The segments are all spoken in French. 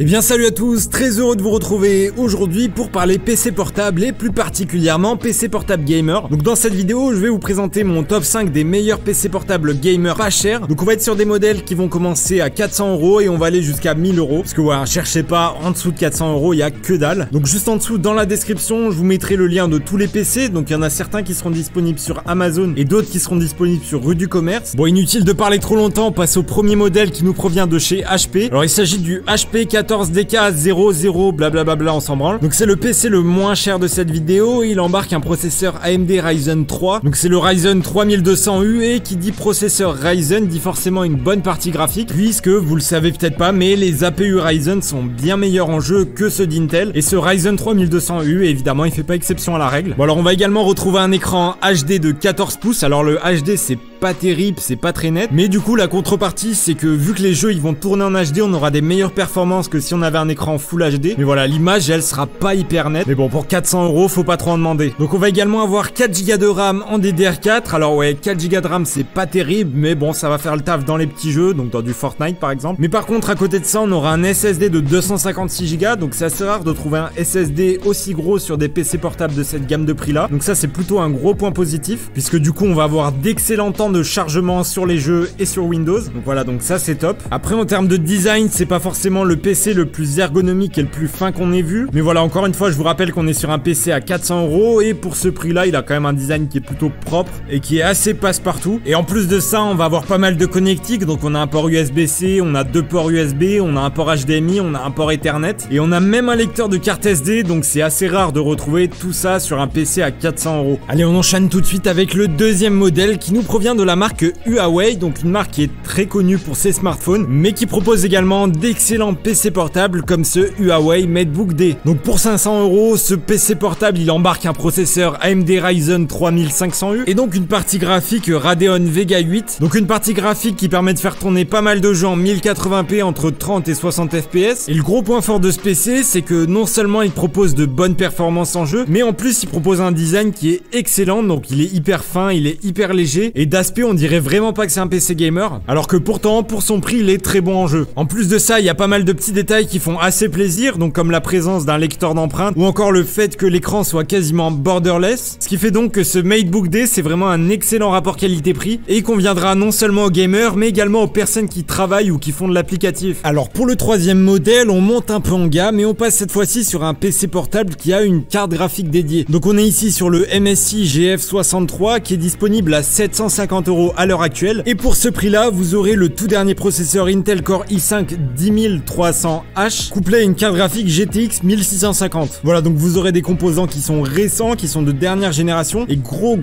Eh bien salut à tous, très heureux de vous retrouver aujourd'hui pour parler PC portable et plus particulièrement PC portable gamer. Donc dans cette vidéo, je vais vous présenter mon top 5 des meilleurs PC portables gamer pas chers. Donc on va être sur des modèles qui vont commencer à 400 € et on va aller jusqu'à 1000 €. Parce que voilà, cherchez pas en dessous de 400 €, il y a que dalle. Donc juste en dessous dans la description, je vous mettrai le lien de tous les PC. Donc il y en a certains qui seront disponibles sur Amazon et d'autres qui seront disponibles sur Rue du Commerce. Bon, inutile de parler trop longtemps, on passe au premier modèle qui nous provient de chez HP. Alors il s'agit du HP 14DK00 blablabla, on s'en branle. Donc c'est le PC le moins cher de cette vidéo. Il embarque un processeur AMD Ryzen 3. Donc c'est le Ryzen 3200U et qui dit processeur Ryzen dit forcément une bonne partie graphique, puisque vous le savez peut-être pas, mais les APU Ryzen sont bien meilleurs en jeu que ceux d'Intel. Et ce Ryzen 3200U, évidemment, il fait pas exception à la règle. Bon, alors on va également retrouver un écran HD de 14 pouces. Alors le HD c'est pas terrible, c'est pas très net, mais du coup la contrepartie c'est que vu que les jeux ils vont tourner en HD, on aura des meilleures performances que si on avait un écran Full HD. Mais voilà, l'image elle sera pas hyper nette, mais bon, pour 400 €, faut pas trop en demander. Donc on va également avoir 4 Go de RAM en DDR4. Alors ouais, 4 Go de RAM c'est pas terrible, mais bon, ça va faire le taf dans les petits jeux, donc dans du Fortnite par exemple. Mais par contre à côté de ça, on aura un SSD de 256 Go, donc c'est assez rare de trouver un SSD aussi gros sur des PC portables de cette gamme de prix là. Donc ça c'est plutôt un gros point positif, puisque du coup on va avoir d'excellents temps de chargement sur les jeux et sur Windows. Donc voilà, donc ça c'est top. Après en termes de design, c'est pas forcément le PC le plus ergonomique et le plus fin qu'on ait vu, mais voilà, encore une fois je vous rappelle qu'on est sur un PC à 400 € et pour ce prix là il a quand même un design qui est plutôt propre et qui est assez passe-partout. Et en plus de ça, on va avoir pas mal de connectiques. Donc on a un port USB-C, on a deux ports USB, on a un port HDMI, on a un port Ethernet et on a même un lecteur de carte SD. Donc c'est assez rare de retrouver tout ça sur un PC à 400 €. Allez, on enchaîne tout de suite avec le deuxième modèle qui nous provient de la marque Huawei, donc une marque qui est très connue pour ses smartphones, mais qui propose également d'excellents PC portables comme ce Huawei MateBook D. Donc pour 500 €, ce PC portable il embarque un processeur AMD Ryzen 3500U et donc une partie graphique Radeon Vega 8. Donc une partie graphique qui permet de faire tourner pas mal de jeux en 1080p entre 30 et 60 fps. Et le gros point fort de ce PC, c'est que non seulement il propose de bonnes performances en jeu, mais en plus il propose un design qui est excellent. Donc il est hyper fin, il est hyper léger et d'aspect on dirait vraiment pas que c'est un PC gamer, alors que pourtant pour son prix il est très bon en jeu. En plus de ça, il y a pas mal de petits détails qui font assez plaisir, donc comme la présence d'un lecteur d'empreintes ou encore le fait que l'écran soit quasiment borderless, ce qui fait donc que ce MateBook D c'est vraiment un excellent rapport qualité-prix et il conviendra non seulement aux gamers mais également aux personnes qui travaillent ou qui font de l'applicatif. Alors pour le troisième modèle, on monte un peu en gamme et on passe cette fois-ci sur un PC portable qui a une carte graphique dédiée. Donc on est ici sur le MSI GF63 qui est disponible à 750 € à l'heure actuelle, et pour ce prix là vous aurez le tout dernier processeur Intel Core i5 10300H couplé à une carte graphique GTX 1650. Voilà, donc vous aurez des composants qui sont récents, qui sont de dernière génération, et gros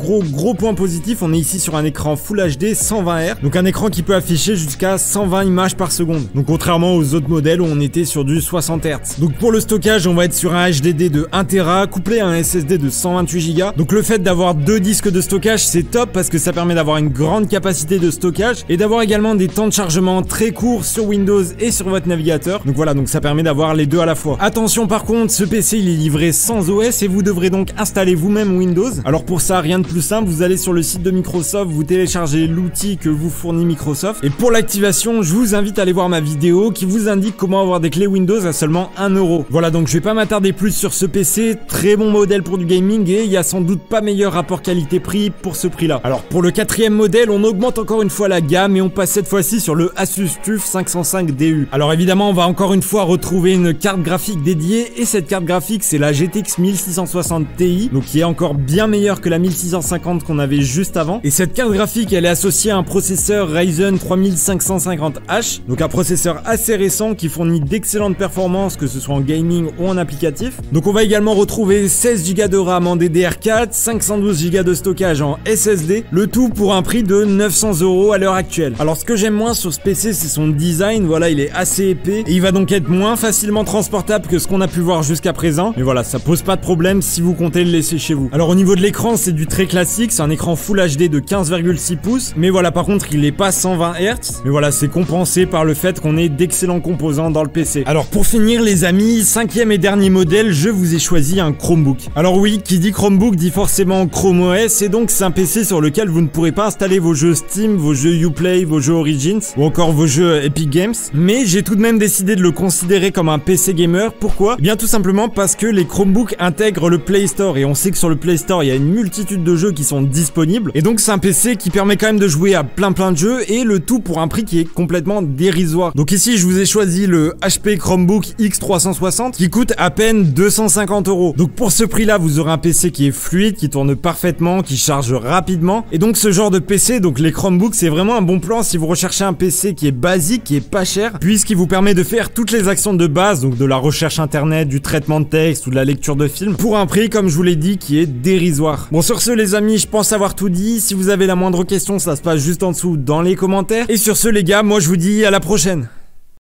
point positif, on est ici sur un écran Full HD 120 Hz, donc un écran qui peut afficher jusqu'à 120 images par seconde, donc contrairement aux autres modèles où on était sur du 60 Hz. Donc pour le stockage, on va être sur un HDD de 1 Tera couplé à un SSD de 128 Go. Donc le fait d'avoir deux disques de stockage c'est top parce que ça permet d'avoir une grande capacité de stockage et d'avoir également des temps de chargement très courts sur Windows et sur votre navigateur. Donc voilà, donc ça permet d'avoir les deux à la fois. Attention par contre, ce PC il est livré sans OS et vous devrez donc installer vous-même Windows. Alors pour ça, rien de plus simple, vous allez sur le site de Microsoft, vous téléchargez l'outil que vous fournit Microsoft et pour l'activation, je vous invite à aller voir ma vidéo qui vous indique comment avoir des clés Windows à seulement 1 €. Voilà, donc je vais pas m'attarder plus sur ce PC, très bon modèle pour du gaming et il y a sans doute pas meilleur rapport qualité-prix pour ce prix là. Alors pour le quatrième modèle, on augmente encore une fois la gamme et on passe cette fois-ci sur le Asus TUF 505DU. Alors évidemment, on va encore une fois retrouver une carte graphique dédiée et cette carte graphique c'est la GTX 1660 Ti, donc qui est encore bien meilleure que la 1650 qu'on avait juste avant. Et cette carte graphique elle est associée à un processeur Ryzen 3550H, donc un processeur assez récent qui fournit d'excellentes performances que ce soit en gaming ou en applicatif. Donc on va également retrouver 16 Go de RAM en DDR4, 512 Go de stockage en SSD, le tout pour un prix de 900 € à l'heure actuelle. Alors ce que j'aime moins sur ce PC c'est son design, voilà, il est assez épais et il va donc être moins facilement transportable que ce qu'on a pu voir jusqu'à présent, mais voilà, ça pose pas de problème si vous comptez le laisser chez vous. Alors au niveau de l'écran c'est du très classique, c'est un écran Full HD de 15,6 pouces, mais voilà, par contre il est pas 120 Hz, mais voilà, c'est compensé par le fait qu'on ait d'excellents composants dans le PC. Alors pour finir les amis, cinquième et dernier modèle, je vous ai choisi un Chromebook. Alors oui, qui dit Chromebook dit forcément Chrome OS, et donc c'est un PC sur lequel vous ne pourrez pas installer vos jeux Steam, vos jeux Uplay, vos jeux Origins ou encore vos jeux Epic Games, mais j'ai tout de même décidé de le considérer comme un PC gamer. Pourquoi? Eh bien tout simplement parce que les Chromebooks intègrent le Play Store et on sait que sur le Play Store il y a une multitude de jeux qui sont disponibles et donc c'est un PC qui permet quand même de jouer à plein de jeux et le tout pour un prix qui est complètement dérisoire. Donc ici je vous ai choisi le HP Chromebook X360 qui coûte à peine 250 €. Donc pour ce prix là vous aurez un PC qui est fluide, qui tourne parfaitement, qui charge rapidement et donc ce genre de PC, donc les Chromebooks, c'est vraiment un bon plan si vous recherchez un PC qui est basique, qui est pas cher puisqu'il vous permet de faire toutes les actions de base, donc de la recherche internet, du traitement de texte ou de la lecture de films pour un prix comme je vous l'ai dit qui est dérisoire. Bon sur ce les amis, je pense avoir tout dit. Si vous avez la moindre question, ça se passe juste en dessous dans les commentaires. Et sur ce les gars, moi je vous dis à la prochaine.